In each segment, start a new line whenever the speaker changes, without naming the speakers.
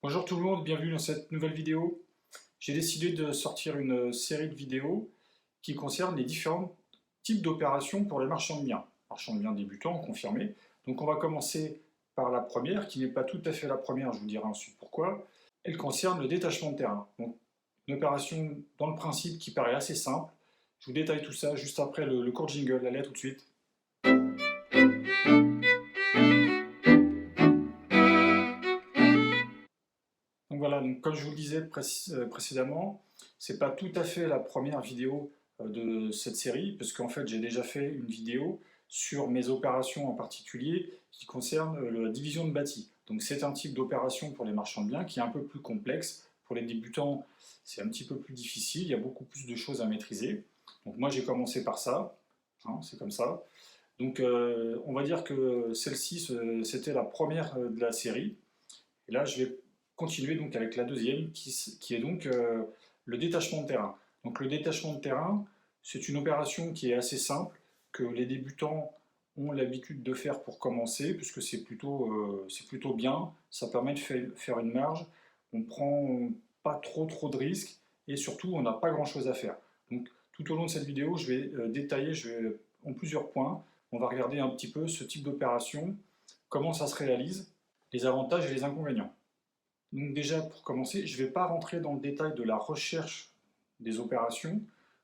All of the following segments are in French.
Bonjour tout le monde, bienvenue dans cette nouvelle vidéo. J'ai décidé de sortir une série de vidéos qui concerne les différents types d'opérations pour les marchands de biens. Marchands de biens débutants, confirmés. Donc on va commencer par la première, qui n'est pas tout à fait la première, je vous dirai ensuite pourquoi. Elle concerne le détachement de terrain. Donc une opération dans le principe qui paraît assez simple. Je vous détaille tout ça juste après le court jingle. Allez, à tout de suite. Donc voilà, donc comme je vous le disais précédemment, c'est pas tout à fait la première vidéo de cette série, parce qu'en fait j'ai déjà fait une vidéo sur mes opérations en particulier qui concerne la division de bâti. Donc c'est un type d'opération pour les marchands de biens qui est un peu plus complexe. Pour les débutants, c'est un petit peu plus difficile, il y a beaucoup plus de choses à maîtriser. Donc moi j'ai commencé par ça, hein, c'est comme ça. Donc on va dire que celle-ci c'était la première de la série. Et là, je vais continuer donc avec la deuxième, qui est donc le détachement de terrain. Donc le détachement de terrain, c'est une opération qui est assez simple, que les débutants ont l'habitude de faire pour commencer, puisque c'est plutôt bien, ça permet de faire une marge, on ne prend pas trop de risques, et surtout on n'a pas grand-chose à faire. Donc tout au long de cette vidéo, je vais détailler en plusieurs points, on va regarder un petit peu ce type d'opération, comment ça se réalise, les avantages et les inconvénients. Donc déjà, pour commencer, je ne vais pas rentrer dans le détail de la recherche des opérations,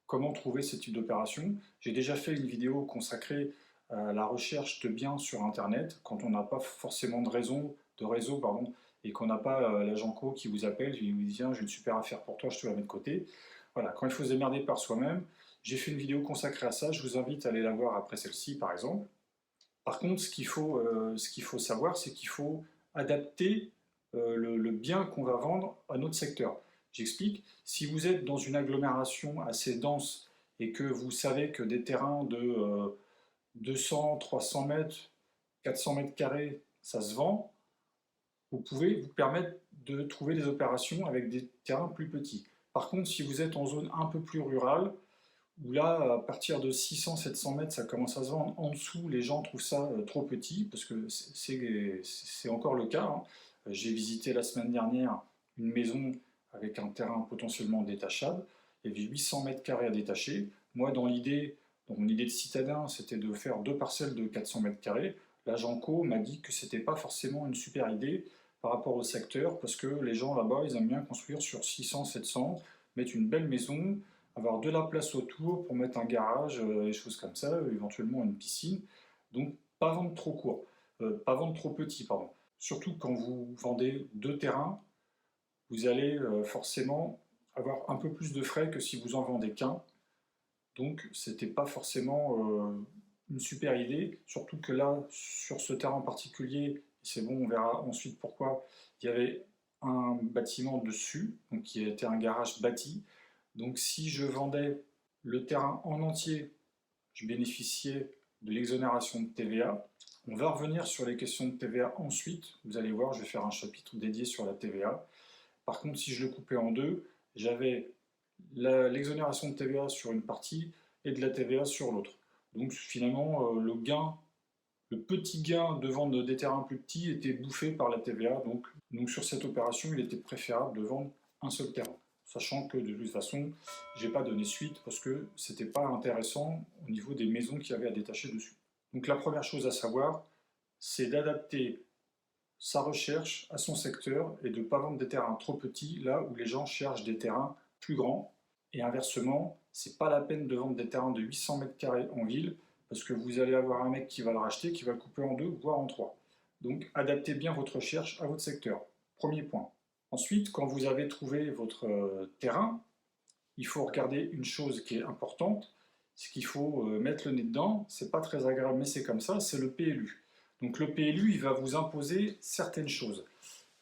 comment trouver ce type d'opération. J'ai déjà fait une vidéo consacrée à la recherche de biens sur Internet, quand on n'a pas forcément de réseau et qu'on n'a pas l'agent co qui vous appelle, qui vous dit tiens, j'ai une super affaire pour toi, je te la mets de côté. Voilà, quand il faut se démerder par soi-même, j'ai fait une vidéo consacrée à ça, je vous invite à aller la voir après celle-ci par exemple. Par contre, ce qu'il faut savoir, c'est qu'il faut adapter le bien qu'on va vendre à notre secteur. J'explique, si vous êtes dans une agglomération assez dense et que vous savez que des terrains de 200, 300 mètres, 400 mètres carrés, ça se vend, vous pouvez vous permettre de trouver des opérations avec des terrains plus petits. Par contre, si vous êtes en zone un peu plus rurale, où là, à partir de 600-700 mètres, ça commence à se vendre. En dessous, les gens trouvent ça trop petit, parce que c'est encore le cas, hein. J'ai visité la semaine dernière une maison avec un terrain potentiellement détachable. Il y avait 800 mètres carrés à détacher. Moi, dans mon idée de citadin, c'était de faire deux parcelles de 400 mètres carrés. L'agent co m'a dit que c'était pas forcément une super idée par rapport au secteur, parce que les gens là-bas, ils aiment bien construire sur 600-700, mettre une belle maison, avoir de la place autour pour mettre un garage, des choses comme ça, éventuellement une piscine. Donc pas vendre trop court, pas vendre trop petit, pardon. Surtout quand vous vendez deux terrains, vous allez forcément avoir un peu plus de frais que si vous en vendez qu'un. Donc c'était pas forcément une super idée, surtout que là, sur ce terrain en particulier, c'est bon, on verra ensuite pourquoi, il y avait un bâtiment dessus, donc qui était un garage bâti. Donc si je vendais le terrain en entier, je bénéficiais de l'exonération de TVA. On va revenir sur les questions de TVA ensuite. Vous allez voir, je vais faire un chapitre dédié sur la TVA. Par contre, si je le coupais en deux, j'avais l'exonération de TVA sur une partie et de la TVA sur l'autre. Donc finalement, le petit gain de vendre des terrains plus petits était bouffé par la TVA. Donc sur cette opération, il était préférable de vendre un seul terrain. Sachant que de toute façon, je n'ai pas donné suite parce que c'était pas intéressant au niveau des maisons qu'il y avait à détacher dessus. Donc la première chose à savoir, c'est d'adapter sa recherche à son secteur et de ne pas vendre des terrains trop petits là où les gens cherchent des terrains plus grands. Et inversement, c'est pas la peine de vendre des terrains de 800 mètres carrés en ville parce que vous allez avoir un mec qui va le racheter, qui va le couper en deux, voire en trois. Donc adaptez bien votre recherche à votre secteur. Premier point. Ensuite, quand vous avez trouvé votre terrain, il faut regarder une chose qui est importante, c'est qu'il faut mettre le nez dedans. C'est pas très agréable, mais c'est comme ça, c'est le PLU. Donc le PLU, il va vous imposer certaines choses.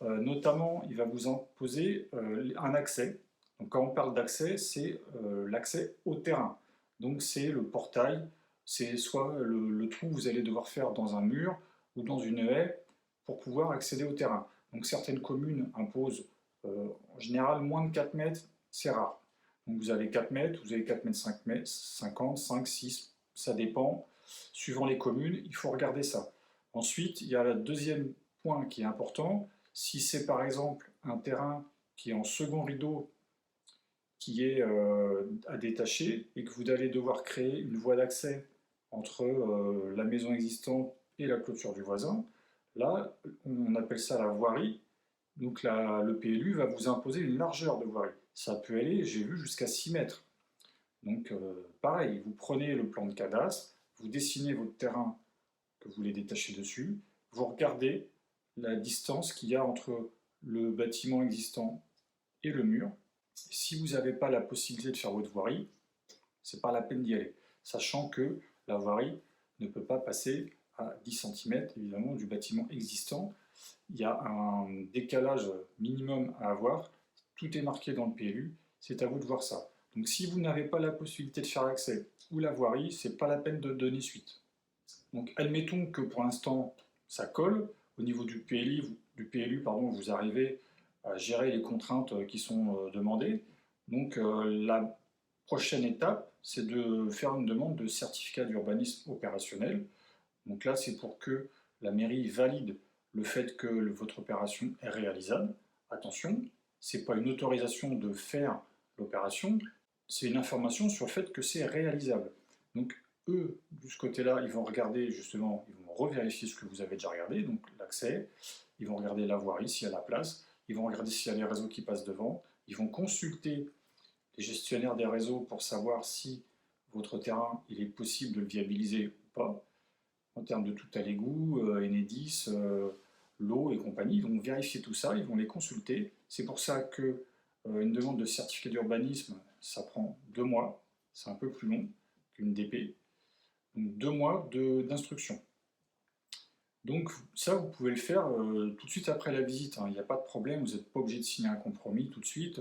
Notamment, il va vous imposer un accès. Donc quand on parle d'accès, c'est l'accès au terrain. Donc c'est le portail, c'est soit le trou que vous allez devoir faire dans un mur ou dans une haie pour pouvoir accéder au terrain. Donc certaines communes imposent en général moins de 4 mètres, c'est rare. Donc vous avez 4 mètres, vous avez 4 mètres 5 mètres, 50, 5, 6, ça dépend. Suivant les communes, il faut regarder ça. Ensuite, il y a le deuxième point qui est important. Si c'est par exemple un terrain qui est en second rideau, qui est à détacher, et que vous allez devoir créer une voie d'accès entre la maison existante et la clôture du voisin, là, on appelle ça la voirie. Donc le PLU va vous imposer une largeur de voirie. Ça peut aller, j'ai vu, jusqu'à 6 mètres. Donc pareil, vous prenez le plan de cadastre, vous dessinez votre terrain que vous voulez détacher dessus, vous regardez la distance qu'il y a entre le bâtiment existant et le mur. Si vous n'avez pas la possibilité de faire votre voirie, c'est pas la peine d'y aller, sachant que la voirie ne peut pas passer à 10 cm évidemment du bâtiment existant. Il y a un décalage minimum à avoir, tout est marqué dans le PLU, c'est à vous de voir ça. Donc si vous n'avez pas la possibilité de faire l'accès ou la voirie, c'est pas la peine de donner suite. Donc admettons que pour l'instant ça colle, au niveau du PLU, vous arrivez à gérer les contraintes qui sont demandées. Donc la prochaine étape, c'est de faire une demande de certificat d'urbanisme opérationnel. Donc là, c'est pour que la mairie valide le fait que votre opération est réalisable. Attention, ce n'est pas une autorisation de faire l'opération, c'est une information sur le fait que c'est réalisable. Donc eux, de ce côté-là, ils vont regarder justement, ils vont revérifier ce que vous avez déjà regardé, donc l'accès, ils vont regarder la voirie, s'il y a la place, ils vont regarder s'il y a les réseaux qui passent devant, ils vont consulter les gestionnaires des réseaux pour savoir si votre terrain, il est possible de le viabiliser ou pas, en termes de tout à l'égout, Enedis, l'eau et compagnie. Ils vont vérifier tout ça, ils vont les consulter. C'est pour ça que une demande de certificat d'urbanisme, ça prend 2 mois, c'est un peu plus long qu'une DP. Donc 2 mois d'instruction. Donc ça, vous pouvez le faire tout de suite après la visite, hein. Il n'y a pas de problème, vous n'êtes pas obligé de signer un compromis tout de suite.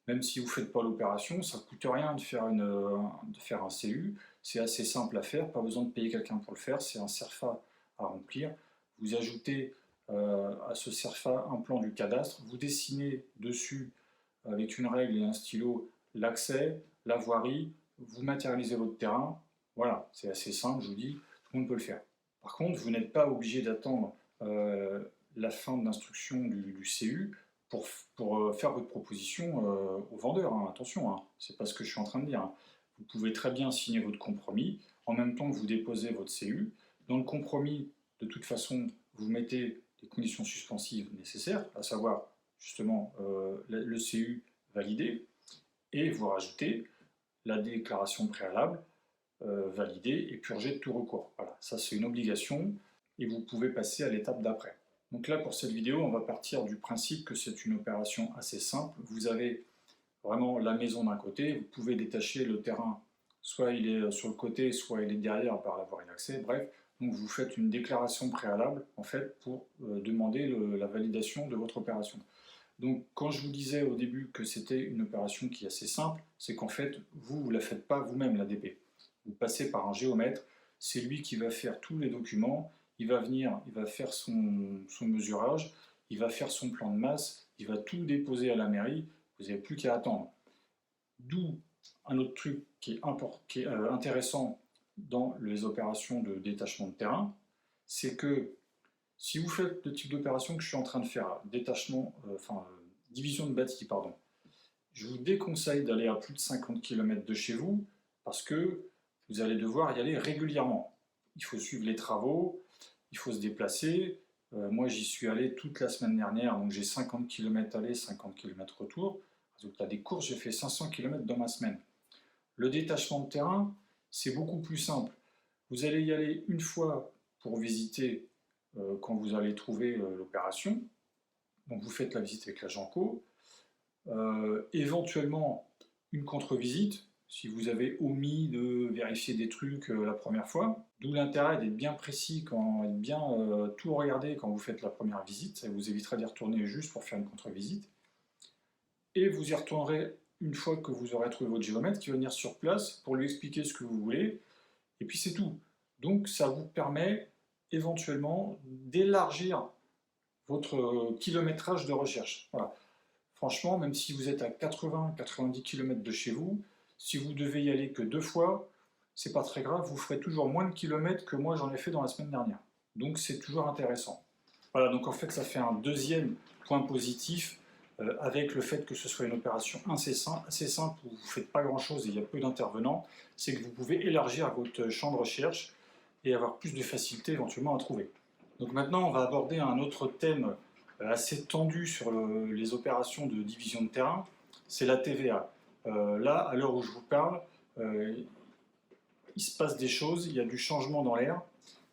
Même si vous ne faites pas l'opération, ça ne coûte rien de faire un CU. C'est assez simple à faire, pas besoin de payer quelqu'un pour le faire, c'est un CERFA à remplir. Vous ajoutez à ce CERFA un plan du cadastre, vous dessinez dessus avec une règle et un stylo l'accès, la voirie, vous matérialisez votre terrain. Voilà, c'est assez simple, je vous dis, tout le monde peut le faire. Par contre, vous n'êtes pas obligé d'attendre la fin de l'instruction du CU pour faire votre proposition au vendeur. Hein. Attention, hein, c'est pas ce que je suis en train de dire. Hein. Vous pouvez très bien signer votre compromis en même temps que vous déposez votre CU. Dans le compromis, de toute façon, vous mettez les conditions suspensives nécessaires, à savoir justement le CU validé, et vous rajoutez la déclaration préalable validée et purgée de tout recours. Voilà, ça c'est une obligation et vous pouvez passer à l'étape d'après. Donc là, pour cette vidéo, on va partir du principe que c'est une opération assez simple. Vous avez vraiment la maison d'un côté, vous pouvez détacher le terrain, soit il est sur le côté, soit il est derrière par la voirie d'accès, bref. Donc vous faites une déclaration préalable, en fait, pour demander la validation de votre opération. Donc quand je vous disais au début que c'était une opération qui est assez simple, c'est qu'en fait, vous ne la faites pas vous-même, la DP. Vous passez par un géomètre, c'est lui qui va faire tous les documents, il va venir, il va faire son mesurage, il va faire son plan de masse, il va tout déposer à la mairie, vous n'avez plus qu'à attendre. D'où un autre truc qui est intéressant dans les opérations de détachement de terrain, c'est que si vous faites le type d'opération que je suis en train de faire, division de bâti, pardon, je vous déconseille d'aller à plus de 50 km de chez vous parce que vous allez devoir y aller régulièrement. Il faut suivre les travaux, il faut se déplacer. Moi, j'y suis allé toute la semaine dernière, donc j'ai 50 km aller, 50 km retour. Résultat des courses, j'ai fait 500 km dans ma semaine. Le détachement de terrain, c'est beaucoup plus simple. Vous allez y aller une fois pour visiter quand vous allez trouver l'opération. Donc vous faites la visite avec la Genco. Éventuellement, une contre-visite, si vous avez omis de vérifier des trucs la première fois. D'où l'intérêt d'être bien précis, bien tout regarder quand vous faites la première visite. Ça vous évitera d'y retourner juste pour faire une contre-visite. Et vous y retournerez une fois que vous aurez trouvé votre géomètre qui va venir sur place pour lui expliquer ce que vous voulez. Et puis c'est tout. Donc ça vous permet éventuellement d'élargir votre kilométrage de recherche. Voilà. Franchement, même si vous êtes à 80-90 km de chez vous, si vous devez y aller que 2 fois, c'est pas très grave, vous ferez toujours moins de kilomètres que moi j'en ai fait dans la semaine dernière. Donc c'est toujours intéressant. Voilà, donc en fait, ça fait un deuxième point positif avec le fait que ce soit une opération assez simple où vous ne faites pas grand-chose et il y a peu d'intervenants, c'est que vous pouvez élargir votre champ de recherche et avoir plus de facilité éventuellement à trouver. Donc maintenant, on va aborder un autre thème assez tendu sur les opérations de division de terrain, c'est la TVA. Là, à l'heure où je vous parle, il se passe des choses, il y a du changement dans l'air.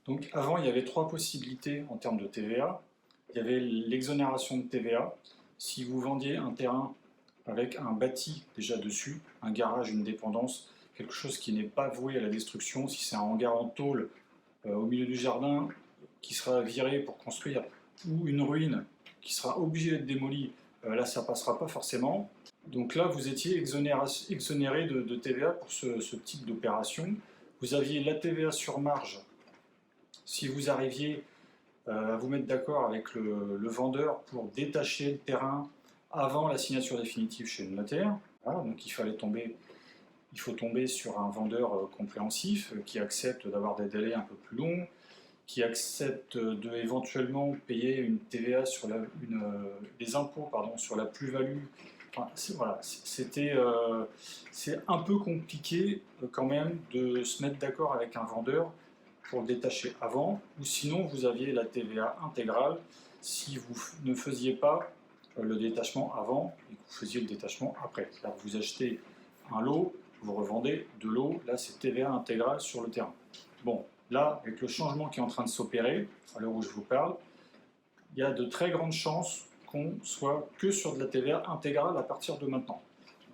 Donc avant, il y avait trois possibilités en termes de TVA. Il y avait l'exonération de TVA. Si vous vendiez un terrain avec un bâti déjà dessus, un garage, une dépendance, quelque chose qui n'est pas voué à la destruction, si c'est un hangar en tôle au milieu du jardin qui sera viré pour construire, ou une ruine qui sera obligée d'être démolie, là ça passera pas forcément. Donc là vous étiez exonéré de TVA pour ce type d'opération. Vous aviez la TVA sur marge si vous arriviez à vous mettre d'accord avec le vendeur pour détacher le terrain avant la signature définitive chez le notaire. Voilà, donc il faut tomber sur un vendeur compréhensif qui accepte d'avoir des délais un peu plus longs, qui accepte de éventuellement payer une TVA sur des impôts pardon, sur la plus-value. Enfin, voilà, c'est un peu compliqué quand même de se mettre d'accord avec un vendeur pour le détacher avant, ou sinon vous aviez la TVA intégrale si vous ne faisiez pas le détachement avant et que vous faisiez le détachement après. C'est-à-dire que vous achetez un lot, vous revendez de l'eau, là c'est TVA intégrale sur le terrain. Bon, là, avec le changement qui est en train de s'opérer, à l'heure où je vous parle, il y a de très grandes chances qu'on soit que sur de la TVA intégrale à partir de maintenant.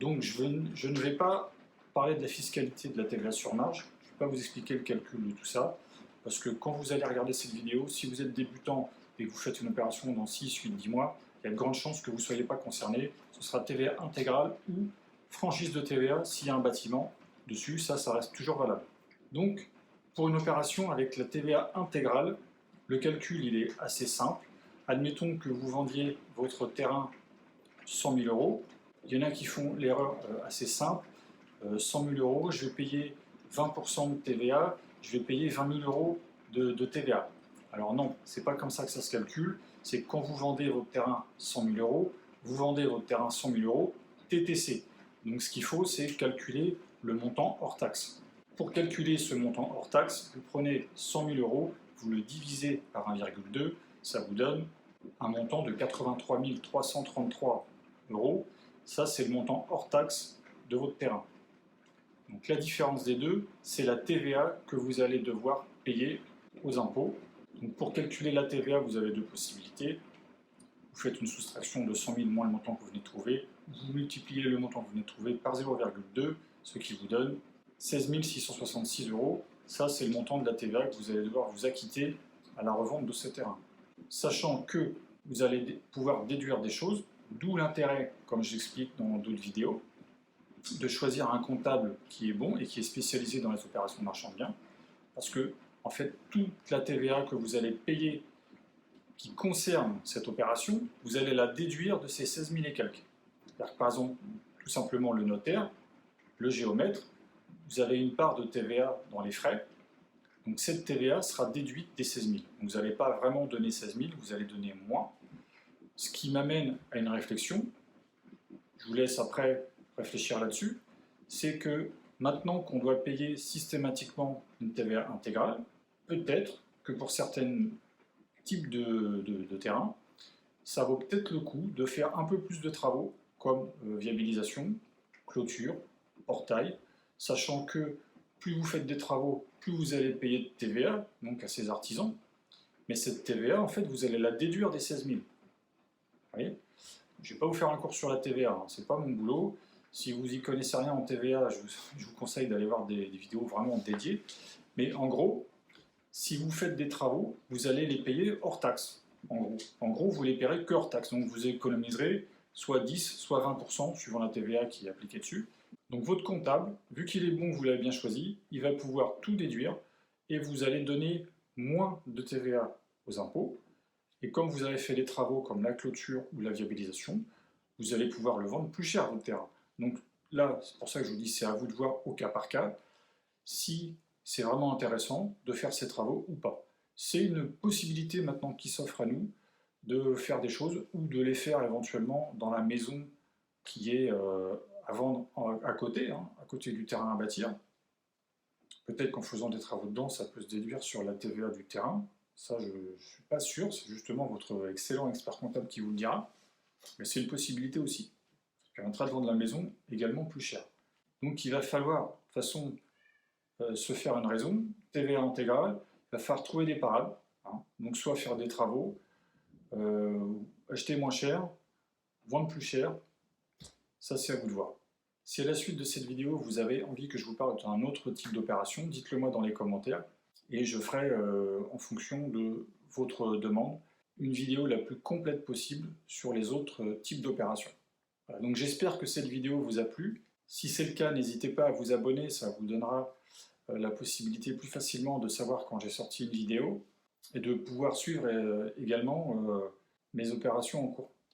Donc je ne vais pas parler de la fiscalité de la TVA sur marge, je ne vais pas vous expliquer le calcul de tout ça, parce que quand vous allez regarder cette vidéo, si vous êtes débutant et que vous faites une opération dans 6, 8, 10 mois, il y a de grandes chances que vous ne soyez pas concerné. Ce sera TVA intégrale ou franchise de TVA s'il y a un bâtiment dessus, ça reste toujours valable. Donc, pour une opération avec la TVA intégrale, le calcul il est assez simple. Admettons que vous vendiez votre terrain 100 000 euros. Il y en a qui font l'erreur assez simple. 100 000 euros, je vais payer 20% de TVA, je vais payer 20 000 euros de TVA. Alors non, c'est pas comme ça que ça se calcule. C'est quand vous vendez votre terrain 100 000 euros, vous vendez votre terrain 100 000 euros TTC. Donc ce qu'il faut, c'est calculer le montant hors taxe. Pour calculer ce montant hors taxe, vous prenez 100 000 euros, vous le divisez par 1,2, ça vous donne un montant de 83 333 euros. Ça, c'est le montant hors taxe de votre terrain. Donc la différence des deux, c'est la TVA que vous allez devoir payer aux impôts. Donc pour calculer la TVA, vous avez deux possibilités. Vous faites une soustraction de 100 000 moins le montant que vous venez de trouver. Vous multipliez le montant que vous venez de trouver par 0,2, ce qui vous donne 16 666 euros. Ça, c'est le montant de la TVA que vous allez devoir vous acquitter à la revente de ce terrain. Sachant que vous allez pouvoir déduire des choses, d'où l'intérêt, comme j'explique dans d'autres vidéos, de choisir un comptable qui est bon et qui est spécialisé dans les opérations de marchand de biens, parce que, en fait, toute la TVA que vous allez payer qui concerne cette opération, vous allez la déduire de ces 16 000 et quelques. Par exemple, tout simplement le notaire, le géomètre, vous avez une part de TVA dans les frais, donc cette TVA sera déduite des 16 000. Donc vous n'allez pas vraiment donner 16 000, vous allez donner moins. Ce qui m'amène à une réflexion, je vous laisse après réfléchir là-dessus, c'est que maintenant qu'on doit payer systématiquement une TVA intégrale, peut-être que pour certains types de terrain, ça vaut peut-être le coup de faire un peu plus de travaux, comme viabilisation, clôture, portail, sachant que plus vous faites des travaux, plus vous allez payer de TVA, donc à ces artisans, mais cette TVA, en fait, vous allez la déduire des 16 000. Vous voyez ? Je ne vais pas vous faire un cours sur la TVA, hein, c'est pas mon boulot. Si vous n'y connaissez rien en TVA, je vous conseille d'aller voir des vidéos vraiment dédiées. Mais en gros, si vous faites des travaux, vous allez les payer hors taxe. En gros, vous les paierez que hors taxe. Donc vous économiserez soit 10, soit 20%, suivant la TVA qui est appliquée dessus. Donc votre comptable, vu qu'il est bon, vous l'avez bien choisi, il va pouvoir tout déduire et vous allez donner moins de TVA aux impôts. Et comme vous avez fait des travaux comme la clôture ou la viabilisation, vous allez pouvoir le vendre plus cher votre terrain. Donc là, c'est pour ça que je vous dis, c'est à vous de voir au cas par cas si c'est vraiment intéressant de faire ces travaux ou pas. c'est une possibilité maintenant qui s'offre à nous de faire des choses ou de les faire éventuellement dans la maison qui est à vendre à côté, hein, à côté du terrain à bâtir. Peut-être qu'en faisant des travaux dedans, ça peut se déduire sur la TVA du terrain. Ça, je ne suis pas sûr, c'est justement votre excellent expert comptable qui vous le dira. Mais c'est une possibilité aussi. Ça permettra de vendre la maison également plus cher. Donc il va falloir, de toute façon, se faire une raison, TVA intégrale, il va falloir trouver des parades. Hein. Donc soit faire des travaux, acheter moins cher, vendre plus cher, ça c'est à vous de voir. Si à la suite de cette vidéo, vous avez envie que je vous parle d'un autre type d'opération, dites-le moi dans les commentaires et je ferai, en fonction de votre demande, une vidéo la plus complète possible sur les autres types d'opérations. Voilà, donc j'espère que cette vidéo vous a plu. Si c'est le cas, n'hésitez pas à vous abonner, ça vous donnera la possibilité plus facilement de savoir quand j'ai sorti une vidéo et de pouvoir suivre également mes opérations en cours.